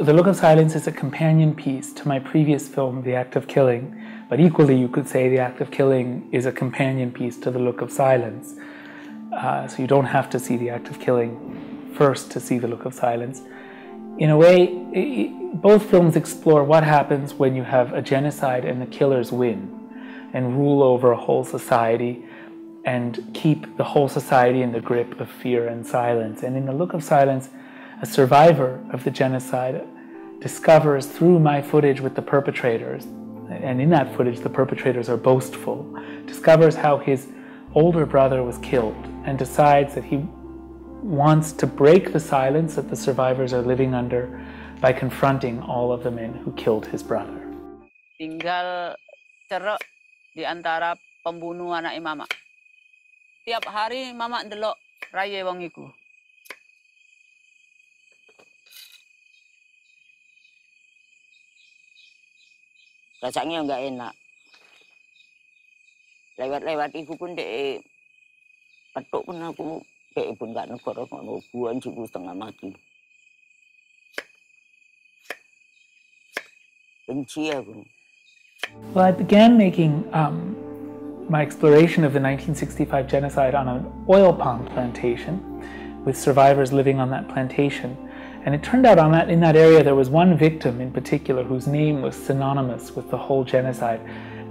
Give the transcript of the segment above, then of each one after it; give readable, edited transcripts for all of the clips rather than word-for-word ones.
The Look of Silence is a companion piece to my previous film, The Act of Killing, but equally you could say The Act of Killing is a companion piece to The Look of Silence. So you don't have to see The Act of Killing first to see The Look of Silence. In a way, both films explore what happens when you have a genocide and the killers win and rule over a whole society and keep the whole society in the grip of fear and silence. And in The Look of Silence, a survivor of the genocide discovers through my footage with the perpetrators, and in that footage the perpetrators are boastful, discovers how his older brother was killed and decides that he wants to break the silence that the survivors are living under by confronting all of the men who killed his brother. Tinggal cerek di antara pembunuh anak mama. Tiap hari mama ndelok raya wong iku. Rasanya nggak enak. Lewat-lewat iku pun dek petuk pun aku dek pun nggak negara ngono buan jiku setengah mati. Benci aku. Well, I began making my exploration of the 1965 genocide on an oil palm plantation with survivors living on that plantation. And it turned out in that area there was one victim in particular whose name was synonymous with the whole genocide,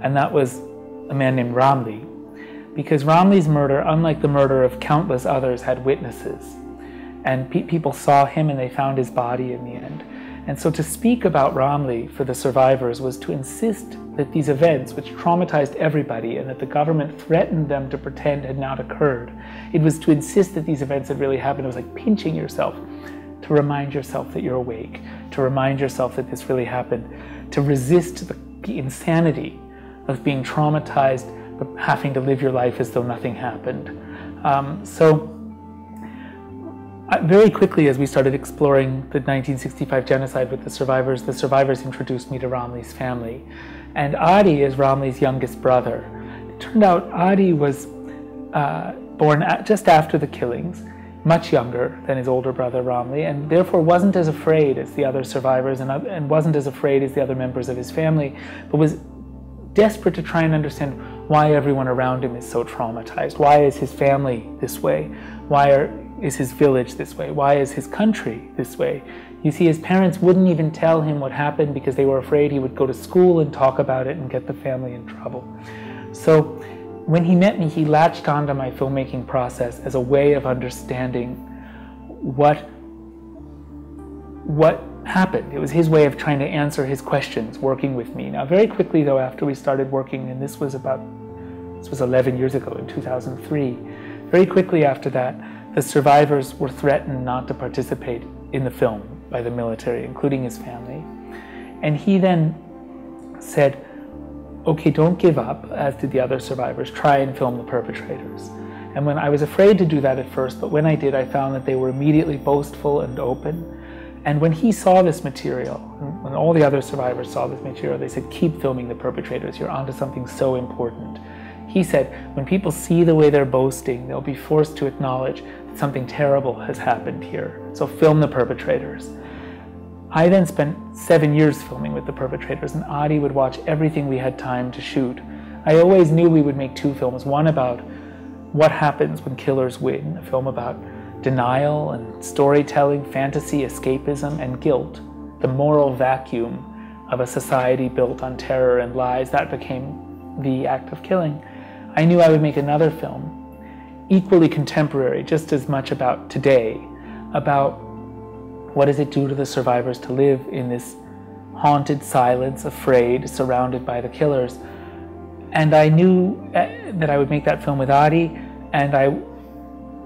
and that was a man named Ramli. Because Ramli's murder, unlike the murder of countless others, had witnesses. And people saw him and they found his body in the end. And so to speak about Ramli for the survivors was to insist that these events, which traumatized everybody and that the government threatened them to pretend had not occurred, it was to insist that these events had really happened. It was like pinching yourself to remind yourself that you're awake, to remind yourself that this really happened, to resist the insanity of being traumatized but having to live your life as though nothing happened. Very quickly, as we started exploring the 1965 genocide with the survivors introduced me to Ramli's family. And Adi is Ramli's youngest brother. It turned out Adi was born just after the killings, much younger than his older brother Ramli, and therefore wasn't as afraid as the other survivors and wasn't as afraid as the other members of his family, but was desperate to try and understand why everyone around him is so traumatized. Why is his family this way? Is his village this way? Why is his country this way? You see, his parents wouldn't even tell him what happened because they were afraid he would go to school and talk about it and get the family in trouble. So when he met me, he latched onto my filmmaking process as a way of understanding what happened. It was his way of trying to answer his questions, working with me. Now, very quickly, though, after we started working, and this was 11 years ago, in 2003, very quickly after that, the survivors were threatened not to participate in the film by the military, including his family. And he then said, okay, don't give up, as did the other survivors, try and film the perpetrators. And when I was afraid to do that at first, but when I did, I found that they were immediately boastful and open. And when he saw this material, when all the other survivors saw this material, they said, keep filming the perpetrators, you're onto something so important. He said, when people see the way they're boasting, they'll be forced to acknowledge that something terrible has happened here. So film the perpetrators. I then spent 7 years filming with the perpetrators, and Adi would watch everything we had time to shoot. I always knew we would make two films, one about what happens when killers win, a film about denial and storytelling, fantasy, escapism, and guilt, the moral vacuum of a society built on terror and lies. That became The Act of Killing. I knew I would make another film, equally contemporary, just as much about today, about what does it do to the survivors to live in this haunted silence, afraid, surrounded by the killers. And I knew that I would make that film with Adi, and I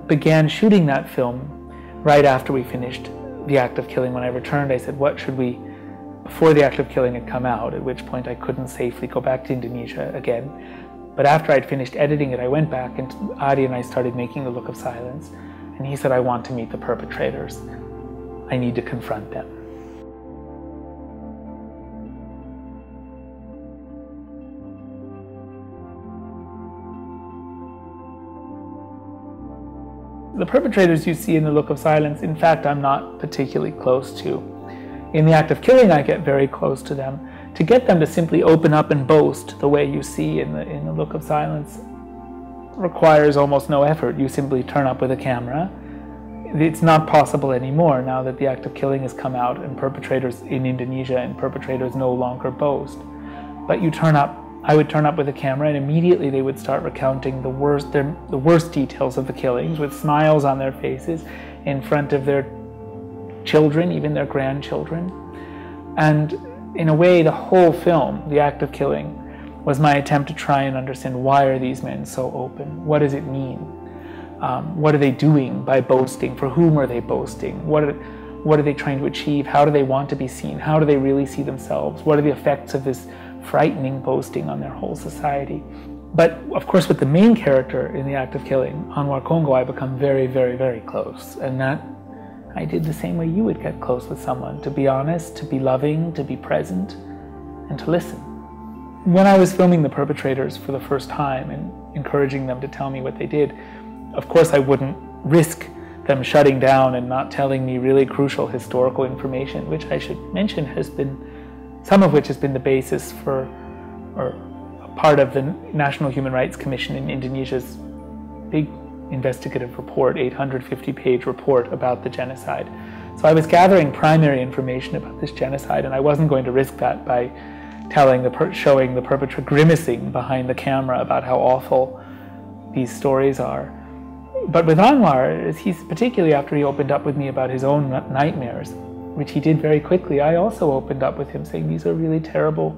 began shooting that film right after we finished The Act of Killing. When I returned, I said, what should we, before The Act of Killing had come out, at which point I couldn't safely go back to Indonesia again. But after I'd finished editing it, I went back, and Adi and I started making The Look of Silence. And he said, I want to meet the perpetrators. I need to confront them. The perpetrators you see in The Look of Silence, in fact, I'm not particularly close to. In the act of killing, I get very close to them. To get them to simply open up and boast the way you see in the Look of Silence requires almost no effort. You simply turn up with a camera. It's not possible anymore now that the act of killing has come out and perpetrators in Indonesia and perpetrators no longer boast. But you turn up, I would turn up with a camera, and immediately they would start recounting the worst details of the killings with smiles on their faces in front of their children, even their grandchildren. And in a way, the whole film, The Act of Killing, was my attempt to try and understand, why are these men so open? What does it mean? What are they doing by boasting? For whom are they boasting? What are they trying to achieve? How do they want to be seen? How do they really see themselves? What are the effects of this frightening boasting on their whole society? But of course, with the main character in The Act of Killing, Anwar Congo, I become very, very, very close. And that I did the same way you would get close with someone, to be honest, to be loving, to be present, and to listen. When I was filming the perpetrators for the first time and encouraging them to tell me what they did, of course I wouldn't risk them shutting down and not telling me really crucial historical information, which I should mention has been, some of which has been the basis for, or a part of the National Human Rights Commission in Indonesia's big investigative report, 850-page report about the genocide. So I was gathering primary information about this genocide, and I wasn't going to risk that by showing the perpetrator grimacing behind the camera about how awful these stories are. But with Anwar, particularly after he opened up with me about his own nightmares, which he did very quickly, I also opened up with him saying, these are really terrible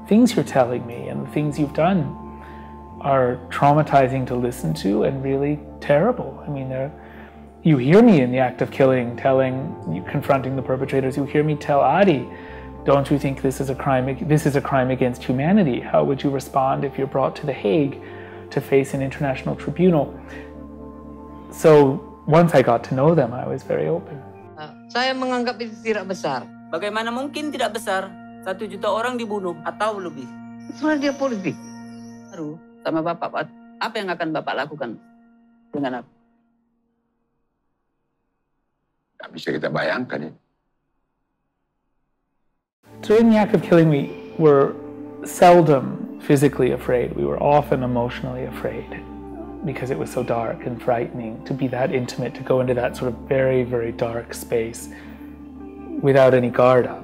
things you're telling me, and the things you've done are traumatizing to listen to and really terrible. I mean, you hear me in The Act of Killing confronting the perpetrators. You hear me tell Adi, don't you think this is a crime against humanity? How would you respond if you're brought to The Hague to face an international tribunal? So once I got to know them, I was very open. Saya menganggap itu tidak besar. Bagaimana mungkin tidak besar? 1 juta orang dibunuh atau lebih. Sebenarnya dia politik. Baru sama Bapak, apa yang akan Bapak lakukan dengan apa? Nggak bisa kita bayangkan ya. During the act of killing, we were seldom physically afraid. We were often emotionally afraid because it was so dark and frightening to be that intimate, to go into that sort of very, very dark space without any guard up.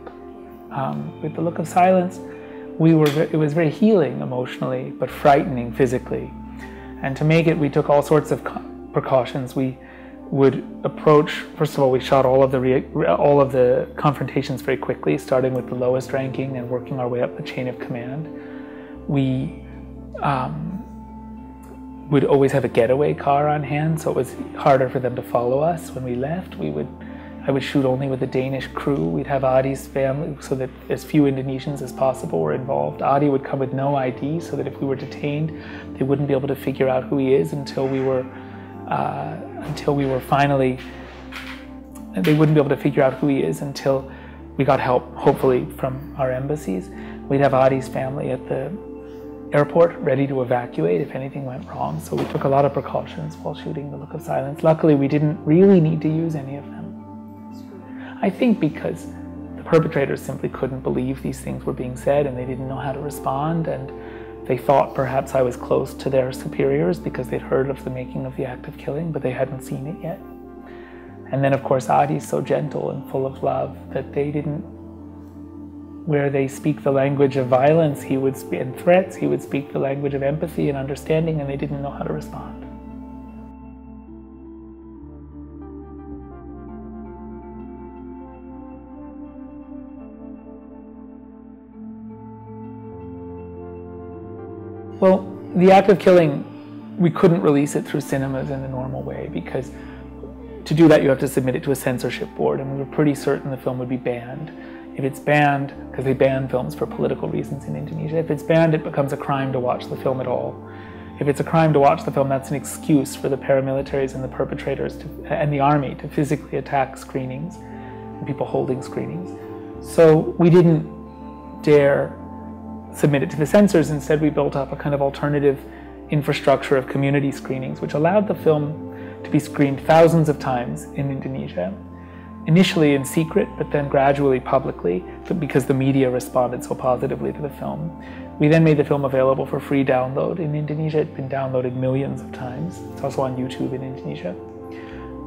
With The Look of Silence, it was very healing emotionally, but frightening physically. And to make it, we took all sorts of precautions. We would approach, first of all, we shot all of the confrontations very quickly, starting with the lowest ranking and working our way up the chain of command. We would always have a getaway car on hand, so it was harder for them to follow us. When we left, I would shoot only with a Danish crew. We'd have Adi's family, so that as few Indonesians as possible were involved. Adi would come with no ID, so that if we were detained, they wouldn't be able to figure out who he is until we were finally. They wouldn't be able to figure out who he is until we got help, hopefully, from our embassies. We'd have Adi's family at the airport ready to evacuate if anything went wrong. So we took a lot of precautions while shooting The Look of Silence. Luckily, we didn't really need to use any of them. I think because the perpetrators simply couldn't believe these things were being said, and they didn't know how to respond, and they thought perhaps I was close to their superiors because they'd heard of the making of The Act of Killing, but they hadn't seen it yet. And then, of course, Adi's so gentle and full of love that they didn't, where they speak the language of violence and threats, he would speak the language of empathy and understanding, and they didn't know how to respond. Well, The Act of Killing, we couldn't release it through cinemas in the normal way, because to do that you have to submit it to a censorship board, and we were pretty certain the film would be banned. If it's banned, because they ban films for political reasons in Indonesia, if it's banned, it becomes a crime to watch the film at all. If it's a crime to watch the film, that's an excuse for the paramilitaries and the perpetrators and the army to physically attack screenings and people holding screenings. So we didn't dare submit it to the censors. Instead, we built up a kind of alternative infrastructure of community screenings, which allowed the film to be screened thousands of times in Indonesia. initially in secret, but then gradually publicly, because the media responded so positively to the film. We then made the film available for free download in Indonesia. It's been downloaded millions of times. It's also on YouTube in Indonesia.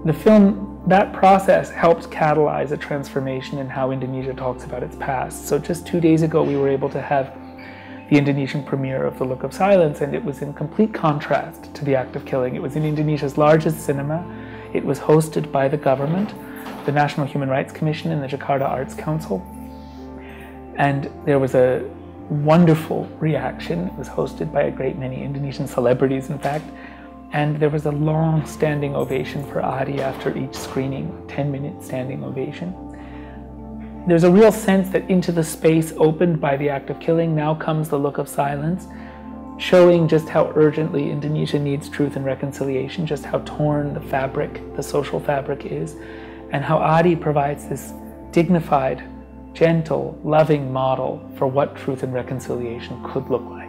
The film, that process helped catalyze a transformation in how Indonesia talks about its past. So just 2 days ago, we were able to have the Indonesian premiere of The Look of Silence, and it was in complete contrast to The Act of Killing. It was in Indonesia's largest cinema. It was hosted by the government, the National Human Rights Commission, and the Jakarta Arts Council. And there was a wonderful reaction. It was hosted by a great many Indonesian celebrities, in fact. And there was a long standing ovation for Ari after each screening, 10-minute standing ovation. There's a real sense that into the space opened by The Act of Killing now comes The Look of Silence, showing just how urgently Indonesia needs truth and reconciliation, just how torn the fabric, the social fabric is, and how Ari provides this dignified, gentle, loving model for what truth and reconciliation could look like.